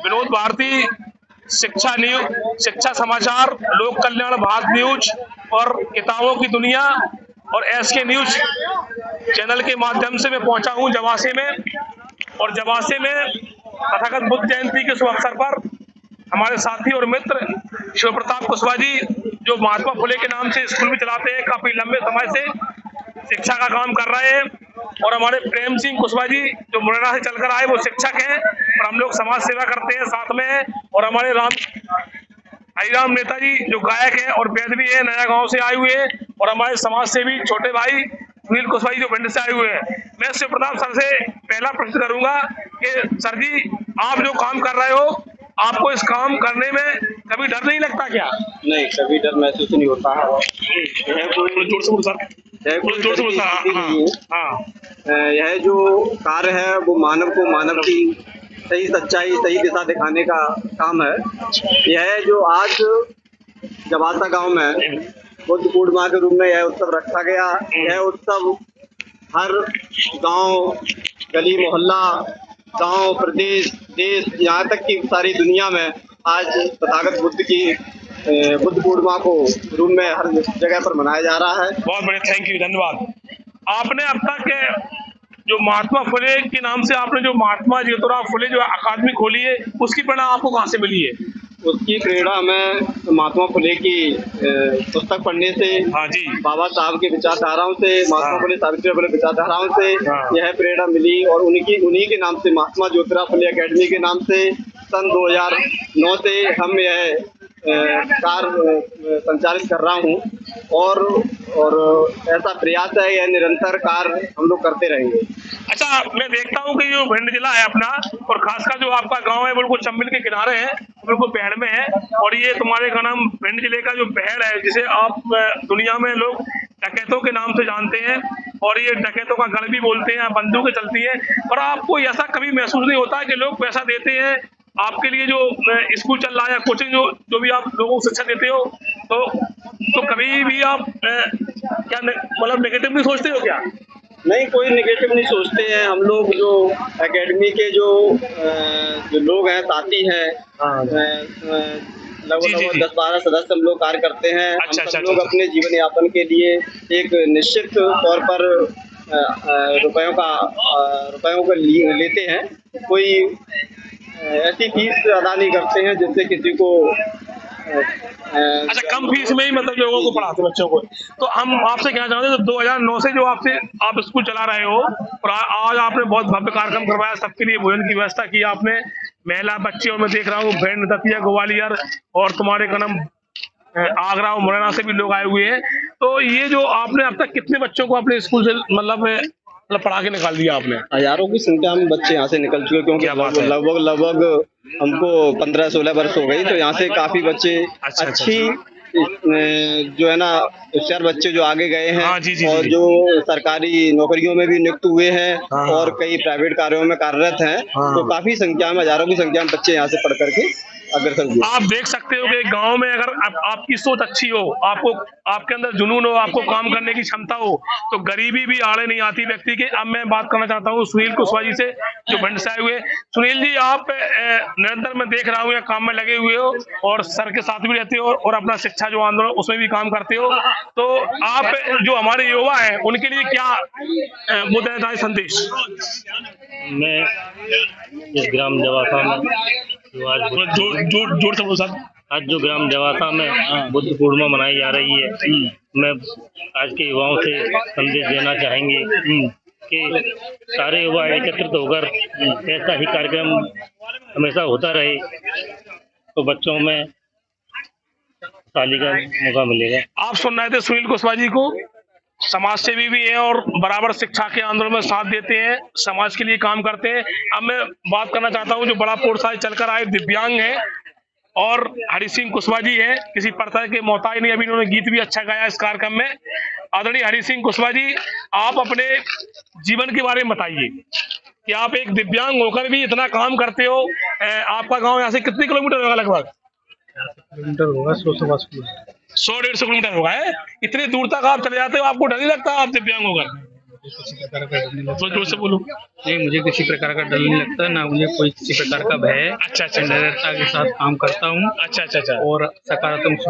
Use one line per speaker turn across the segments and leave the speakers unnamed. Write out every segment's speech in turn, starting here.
विनोद भारती, शिक्षा न्यूज, शिक्षा समाचार, लोक कल्याण भारत न्यूज और किताबों की दुनिया और एसके न्यूज चैनल के माध्यम से मैं पहुंचा हूं जवासे में। और जवासे में तथागत बुद्ध जयंती के शुभ अवसर पर हमारे साथी और मित्र शिव प्रताप कुशवाहा जी, जो महात्मा फुले के नाम से स्कूल भी चलाते हैं, काफी लंबे समय से शिक्षा का काम कर रहे हैं। और हमारे प्रेम सिंह कुशवाहा जी, जो मुरैना से चलकर आए, वो शिक्षक हैं और हम लोग समाज सेवा करते हैं साथ में। और हमारे हरिराम नेताजी, जो गायक हैं और वैद्य भी है, नया गांव से आए हुए हैं। और हमारे समाज सेवी छोटे भाई सुनील कुशवाहा जी, जो भिंड से आए हुए हैं। मैं शिव प्रताप सर से पहला प्रश्न करूंगा कि सर जी, आप जो काम कर रहे हो, आपको इस काम करने में कभी डर नहीं लगता क्या?
नहीं, कभी डर महसूस नहीं होता है।
जोर से बोलो सर। जोर से बोलो। हाँ।
यह जो कार्य है वो मानव को मानव की सही सच्चाई, सही दिशा दिखाने का काम है। यह जो आज जवासा गांव में बुद्ध पूर्णिमा के रूप में यह उत्सव रखा गया, यह उत्सव हर गांव, गली मोहल्ला, गांव, प्रदेश, देश, यहाँ तक कि सारी दुनिया में आज तथागत बुद्ध की बुद्ध पूर्णिमा को रूप में हर जगह पर मनाया जा रहा है।
बहुत बढ़िया, थैंक यू, धन्यवाद। आपने अब तक जो महात्मा फुले के नाम से आपने जो महात्मा ज्योतिराव फुले जो अकादमी खोली है, उसकी प्रेरणा आपको कहाँ से मिली है?
उसकी प्रेरणा हमें महात्मा फुले की पुस्तक पढ़ने से,
हाँ जी,
बाबा साहब की विचारधाराओं से, महात्मा फुले, सावित्री फुले विचारधाराओं से यह प्रेरणा मिली। और उन्हीं के नाम से, महात्मा ज्योतिराव फुले अकेडमी के नाम से सन 2009 से हम यह कार्य संचालित कर रहा हूँ। और ऐसा प्रयास है, यह निरंतर कार्य हम लोग करते रहेंगे।
अच्छा, मैं देखता हूँ कि जो भिंड जिला है अपना, और खासकर जो आपका गांव है, बिल्कुल चंबल के किनारे है, बिल्कुल बहड़ में है। और ये तुम्हारे का नाम भिंड जिले का जो बहड़ है, जिसे आप दुनिया में लोग डकैतों के नाम से जानते हैं, और ये डकैतों का गढ़ भी बोलते हैं, बंदूकें चलती हैं। और आपको ऐसा कभी महसूस नहीं होता है कि लोग पैसा देते हैं आपके लिए, जो स्कूल चल रहा है या कोचिंग जो भी आप लोगों को शिक्षा देते हो, तो कभी भी आप क्या मतलब नेगेटिव नहीं सोचते हो क्या?
नहीं, कोई नेगेटिव नहीं सोचते हैं। हम लोग जो एकेडमी के जो लोग हैं, साथी हैं, लगभग 10-12 सदस्य हम लोग कार्य करते हैं। हम सब लोग अपने जीवन यापन के लिए एक निश्चित तौर पर रुपयों को लेते हैं। कोई ऐसी फीस अदा नहीं करते हैं जिससे किसी को
अच्छा, कम फीस में ही मतलब लोगों को पढ़ाते बच्चों को। तो हम आपसे कहना चाहते हैं, तो 2009 से जो आप स्कूल चला रहे हो, और आज आपने बहुत भव्य कार्यक्रम करवाया, सबके लिए भोजन की व्यवस्था की आपने, महिला बच्चे, और मैं देख रहा हूँ भिंड, दतिया, ग्वालियर और तुम्हारे कदम आगरा और मुरैना से भी लोग आए हुए हैं। तो ये जो आपने अब तक कितने बच्चों को अपने स्कूल से मतलब पढ़ा के निकाल दिया आपने?
हजारों की संख्या में बच्चे यहाँ से निकल चुके, क्योंकि लगभग हमको 15-16 वर्ष हो गई। तो यहाँ से काफी बच्चे अच्छी जो है ना, होशियार बच्चे जो आगे गए हैं। और जो सरकारी नौकरियों में भी नियुक्त हुए हैं और कई प्राइवेट कार्यों में कार्यरत हैं। तो काफी संख्या में, हजारों की संख्या में बच्चे यहाँ से पढ़ करके अग्रसर हुए।
आप देख सकते हो कि गांव में अगर आपकी सोच अच्छी हो, आपके अंदर जुनून हो, आपको काम करने की क्षमता हो, तो गरीबी भी आड़े नहीं आती व्यक्ति के। अब मैं बात करना चाहता हूँ सुनील कुशवाहा जी से, जो भिंड से आए हुए। सुनील जी, आप निरंतर मैं देख रहा हूँ या काम में लगे हुए हो, और सर के साथ भी रहते हो, और अपना शिक्षा जो आंदोलन उसमें भी काम करते हो। तो आप जो हमारे युवा है, उनके लिए क्या मुद्दा है, संदेश?
मैं इस ग्राम जवासा में
जोर से बोलो सर।
आज जो ग्राम जवासा में बुद्ध पूर्णिमा मनाई जा रही है, मैं आज के युवाओं से संदेश देना चाहेंगे कि सारे युवा एकत्रित होकर ऐसा ही कार्यक्रम हमेशा होता रहे, तो बच्चों में ताली का मौका मिलेगा।
आप सुन रहे थे सुनील कुशवाहा जी को, समाज सेवी भी हैं और बराबर शिक्षा के आंदोलन में साथ देते हैं, समाज के लिए काम करते हैं। अब मैं बात करना चाहता हूं, जो बड़ा पोर्सा चलकर आए दिव्यांग हैं, और हरि सिंह कुशवाहा जी हैं, किसी प्रकार के मोहताज नहीं। अभी इन्होंने गीत भी अच्छा गाया इस कार्यक्रम में। आदरणीय हरि सिंह कुशवाहा जी, आप अपने जीवन के बारे में बताइए कि आप एक दिव्यांग होकर भी इतना काम करते हो। आपका गाँव यहाँ से कितने किलोमीटर होगा? लगभग 100-150 किलोमीटर होगा है। इतनी दूर तक आप चले जाते हो, आपको डर नहीं लगता आप दिव्यांग होकर?
मुझे किसी प्रकार का डर नहीं लगता।
जोर से बोलो।
नहीं, मुझे किसी प्रकार का डर नहीं लगता, ना मुझे कोई किसी प्रकार का भय है।
अच्छा अच्छा अच्छा
निडरता के साथ काम करता हूँ
अच्छा अच्छा अच्छा।
और सकारात्मक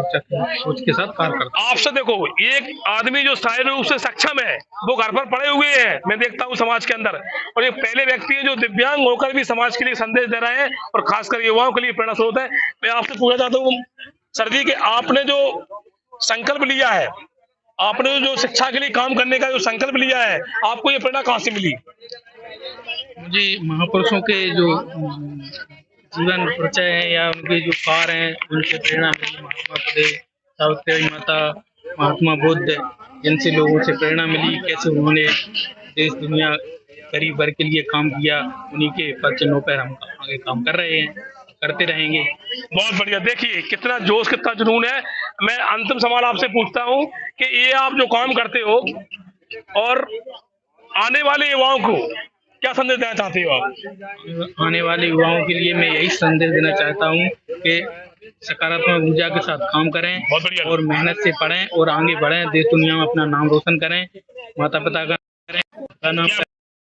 सोच के साथ कार्य करता हूँ।
आपसे देखो, एक आदमी जो शारीरिक रूप से सक्षम है वो घर पर पड़े हुए हैं, मैं देखता हूँ समाज के अंदर, और एक पहले व्यक्ति है जो दिव्यांग होकर भी समाज के लिए संदेश दे रहे हैं और खासकर युवाओं के लिए प्रेरणा स्रोत है। मैं आपसे पूछना चाहता हूँ सर जी कि आपने जो संकल्प लिया है, आपने जो शिक्षा के लिए काम करने का जो संकल्प लिया है, आपको ये प्रेरणा कहाँ से मिली?
मुझे महापुरुषों के जो जीवन परिचय है या उनके जो कार्य हैं उनसे प्रेरणा मिली। महात्मा फुले, सावित्रीबाई माता, महात्मा बुद्ध, जिनसे लोगों से प्रेरणा मिली, कैसे उन्होंने देश दुनिया गरीब वर्ग के लिए काम किया, उन्हीं के पद चिन्हों पर हम आगे काम कर रहे हैं, करते रहेंगे।
बहुत बढ़िया। देखिए कितना जोश, कितना जुनून है। मैं अंतिम सवाल आपसे पूछता हूँ कि ये आप जो काम करते हो और आने वाले युवाओं को क्या संदेश देना चाहते हो आप?
आने वाले युवाओं के लिए मैं यही संदेश देना चाहता हूँ कि सकारात्मक ऊर्जा के साथ काम करें
बहुत बढ़िया।
और मेहनत से पढ़ें और आगे बढ़ें, देश दुनिया में अपना नाम रोशन करें, माता पिता का नाम